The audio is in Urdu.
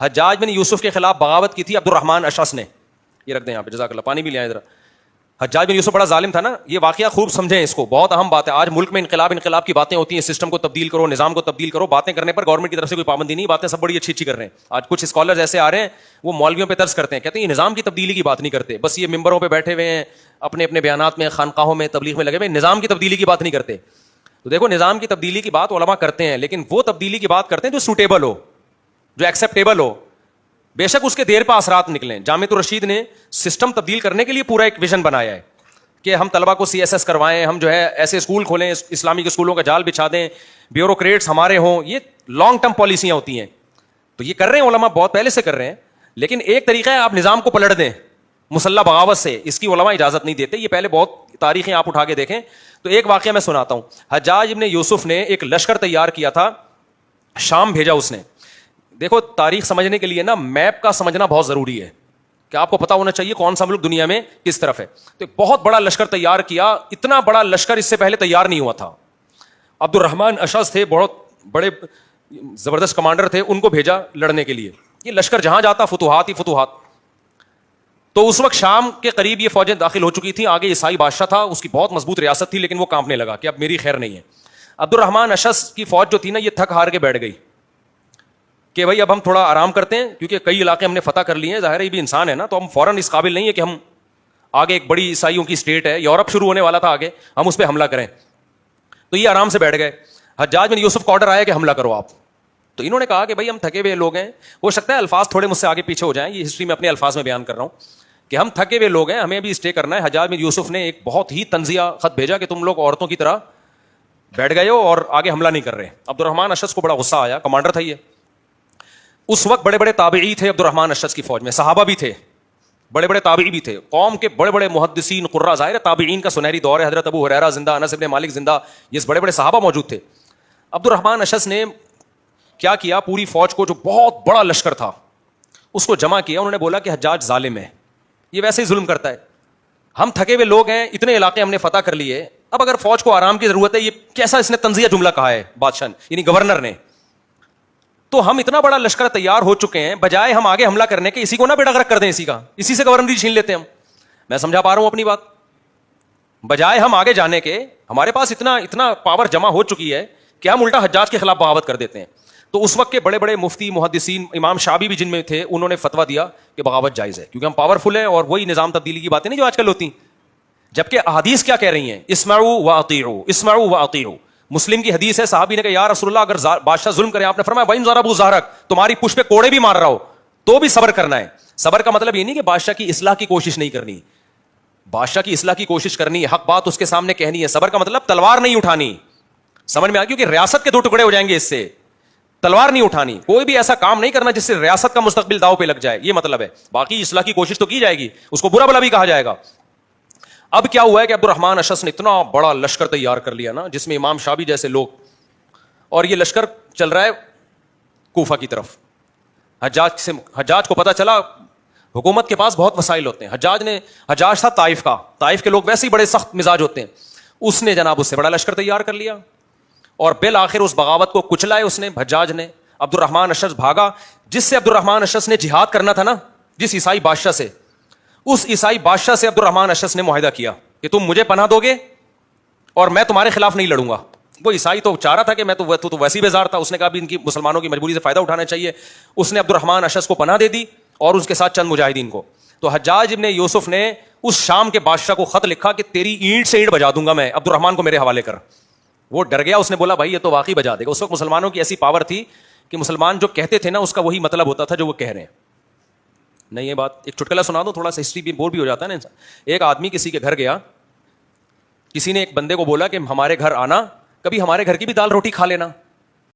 حجاج بن یوسف کے خلاف بغاوت کی تھی عبد الرحمن اشعث نے. یہ رکھ دیں یہاں پہ, جزاک اللہ, پانی بھی لے آئیں ذرا. حجاج بن یوسف بڑا ظالم تھا نا, یہ واقعہ خوب سمجھیں اس کو, بہت اہم بات ہے. آج ملک میں انقلاب کی باتیں ہوتی ہیں, سسٹم کو تبدیل کرو, نظام کو تبدیل کرو, باتیں کرنے پر گورنمنٹ کی طرف سے کوئی پابندی نہیں, باتیں سب بڑی اچھی اچھی کر رہے ہیں. آج کچھ اسکالرز ایسے آ رہے ہیں وہ مولویوں پہ طرز کرتے ہیں, کہتے ہیں یہ نظام کی تبدیلی کی بات نہیں کرتے, بس یہ ممبروں پہ بیٹھے ہوئے ہیں اپنے اپنے بیانات میں, خانقاہوں میں تبلیغ میں لگے ہوئے, نظام کی تبدیلی کی بات نہیں کرتے. تو دیکھو نظام کی تبدیلی کی بات علماء کرتے ہیں, لیکن وہ تبدیلی کی بات کرتے ہیں جو سوٹیبل ہو, جو ایکسیپٹیبل ہو. بے شک اس کے دیر پہ اثرات نکلیں. جامعۃ الرشید نے سسٹم تبدیل کرنے کے لیے پورا ایک ویژن بنایا ہے کہ ہم طلبہ کو CSS کروائیں, ہم جو ہے ایسے اسکول کھولیں, اسلامی کے اسکولوں کا جال بچھا دیں, بیوروکریٹس ہمارے ہوں. یہ لانگ ٹرم پالیسیاں ہوتی ہیں, تو یہ کر رہے ہیں علماء, بہت پہلے سے کر رہے ہیں. لیکن ایک طریقہ ہے آپ نظام کو پلٹ دیں مسلح بغاوت سے, اس کی علماء اجازت نہیں دیتے. یہ پہلے بہت تاریخیں آپ اٹھا کے دیکھیں. تو ایک واقعہ میں سناتا ہوں. حجاج ابن یوسف نے ایک لشکر تیار کیا تھا, شام بھیجا اس نے. دیکھو تاریخ سمجھنے کے لیے نا میپ کا سمجھنا بہت ضروری ہے, کہ آپ کو پتا ہونا چاہیے کون سا ملک دنیا میں کس طرف ہے. تو ایک بہت بڑا لشکر تیار کیا, اتنا بڑا لشکر اس سے پہلے تیار نہیں ہوا تھا. عبد الرحمن اشعث تھے, بہت بڑے زبردست کمانڈر تھے, ان کو بھیجا لڑنے کے لیے. یہ لشکر جہاں جاتا فتوحات ہی فتوحات. تو اس وقت شام کے قریب یہ فوجیں داخل ہو چکی تھیں. آگے عیسائی بادشاہ تھا, اس کی بہت مضبوط ریاست تھی, لیکن وہ کانپنے لگا کہ اب میری خیر نہیں ہے. عبد الرحمن اشعث کی فوج جو تھی نا, یہ تھک ہار کے بیٹھ گئی کہ بھائی اب ہم تھوڑا آرام کرتے ہیں, کیونکہ کئی علاقے ہم نے فتح کر لیے ہیں, ظاہر ہے یہ بھی انسان ہے نا, تو ہم فوراً اس قابل نہیں ہے کہ ہم آگے, ایک بڑی عیسائیوں کی اسٹیٹ ہے, یورپ شروع ہونے والا تھا آگے, ہم اس پہ حملہ کریں. تو یہ آرام سے بیٹھ گئے. حجاج بن یوسف کا آرڈر آیا کہ حملہ کرو آپ. تو انہوں نے کہا کہ بھائی ہم تھکے ہوئے لوگ ہیں, ہو سکتا ہے الفاظ تھوڑے مجھ سے آگے پیچھے ہو جائیں, یہ ہسٹری میں اپنے الفاظ میں بیان کر رہا ہوں کہ ہم تھکے ہوئے لوگ ہیں, ہمیں بھی اسٹے کرنا ہے. حجاج بن یوسف نے ایک بہت ہی طنزیہ خط بھیجا کہ تم لوگ عورتوں کی طرح بیٹھ گئے ہو اور آگے حملہ نہیں کر رہے. عبد الرحمن اشعث کو بڑا غصہ آیا, کمانڈر تھا یہ. اس وقت بڑے بڑے تابعی تھے عبد الرحمن اشعث کی فوج میں, صحابہ بھی تھے, بڑے بڑے تابعی بھی تھے, قوم کے بڑے بڑے محدثین قراء. ظاہر ہے تابعین کا سنہری دور ہے, حضرت ابو ہریرہ زندہ, انس ابن مالک زندہ, یہ بڑے بڑے صحابہ موجود تھے. عبد الرحمن اشعث نے کیا کیا, پوری فوج کو, جو بہت بڑا لشکر تھا, اس کو جمع کیا. انہوں نے بولا کہ حجاج ظالم ہے, یہ ویسے ہی ظلم کرتا ہے, ہم تھکے ہوئے لوگ ہیں, اتنے علاقے ہم نے فتح کر لیے, اب اگر فوج کو آرام کی ضرورت ہے, یہ کیسا اس نے طنزیہ جملہ کہا ہے بادشاہ یعنی گورنر نے, تو ہم اتنا بڑا لشکر تیار ہو چکے ہیں, بجائے ہم آگے حملہ کرنے کے اسی کو نہ بیڑا غرق کر دیں, اسی سے گورنری چھین لیتے ہم. میں سمجھا پا رہا ہوں اپنی بات. بجائے ہم آگے جانے کے, ہمارے پاس اتنا پاور جمع ہو چکی ہے کہ ہم الٹا حجاج کے خلاف بغاوت کر دیتے ہیں. تو اس وقت کے بڑے بڑے مفتی محدثین, امام شافعی بھی جن میں تھے, انہوں نے فتویٰ دیا کہ بغاوت جائز ہے, کیونکہ ہم پاورفل ہیں, اور وہی نظام تبدیلی کی باتیں نہیں جو آج کل ہوتی ہیں. جبکہ احادیث کیا کہہ رہی ہیں, اسمعوا واطیعوا, اسمعوا واطیعوا. مسلم کی حدیث ہے, صحابی نے کہا یا رسول اللہ اگر بادشاہ ظلم کرے, آپ نے فرمایا وَإِن ضَرَبُوا ظَهْرَكَ, تمہاری پشت پہ کوڑے بھی مار رہا ہو تو بھی صبر کرنا ہے. صبر کا مطلب یہ نہیں کہ بادشاہ کی اصلاح کی کوشش نہیں کرنی, بادشاہ کی اصلاح کی کوشش کرنی ہے, حق بات اس کے سامنے کہنی ہے. صبر کا مطلب تلوار نہیں اٹھانی. سمجھ میں آ, کیونکہ ریاست کے دو ٹکڑے ہو جائیں گے اس سے. تلوار نہیں اٹھانی, کوئی بھی ایسا کام نہیں کرنا جس سے ریاست کا مستقبل داؤ پہ لگ جائے, یہ مطلب ہے. باقی اصلاح کی کوشش تو کی جائے گی, اس کو برا بلا بھی کہا جائے گا. اب کیا ہوا ہے کہ عبد الرحمن اشعث نے اتنا بڑا لشکر تیار کر لیا نا, جس میں امام شافعی جیسے لوگ, اور یہ لشکر چل رہا ہے کوفہ کی طرف. حجاج کو پتا چلا حکومت کے پاس بہت وسائل ہوتے ہیں. حجاج تھا طائف کا, طائف کے لوگ ویسے ہی بڑے سخت مزاج ہوتے ہیں. اس نے جناب اس سے بڑا لشکر تیار کر لیا, اور بالآخر اس بغاوت کو کچلا ہے اس نے, حجاج نے. عبد الرحمن اشعث بھاگا. جس سے عبد الرحمن اشعث نے جہاد کرنا تھا نا, جس عیسائی بادشاہ سے, اس عیسائی بادشاہ سے عبد الرحمن اشعث نے معاہدہ کیا کہ تم مجھے پناہ دو گے اور میں تمہارے خلاف نہیں لڑوں گا. وہ عیسائی تو چاہ رہا تھا کہ میں تو ویسی بیزار تھا, اس نے کہا بھی ان کی مسلمانوں کی مجبوری سے فائدہ اٹھانا چاہیے. اس نے عبد الرحمن اشعث کو پناہ دے دی اور اس کے ساتھ چند مجاہدین کو. تو حجاج ابن یوسف نے اس شام کے بادشاہ کو خط لکھا کہ تیری اینٹ سے اینٹ بجا دوں گا میں, عبد الرحمن کو میرے حوالے کر. وہ ڈر گیا, اس نے بولا بھائی یہ تو واقعی بجا دے گا. اس وقت مسلمانوں کی ایسی پاور تھی کہ مسلمان جو کہتے تھے نا اس کا وہی مطلب ہوتا تھا جو وہ کہہ رہے ہیں. نہیں یہ بات ایک چٹکلا سنا دو, تھوڑا سا ہسٹری بھی بور بھی ہو جاتا ہے نا انسان. ایک آدمی کسی کے گھر گیا, کسی نے ایک بندے کو بولا کہ ہمارے گھر آنا, کبھی ہمارے گھر کی بھی دال روٹی کھا لینا.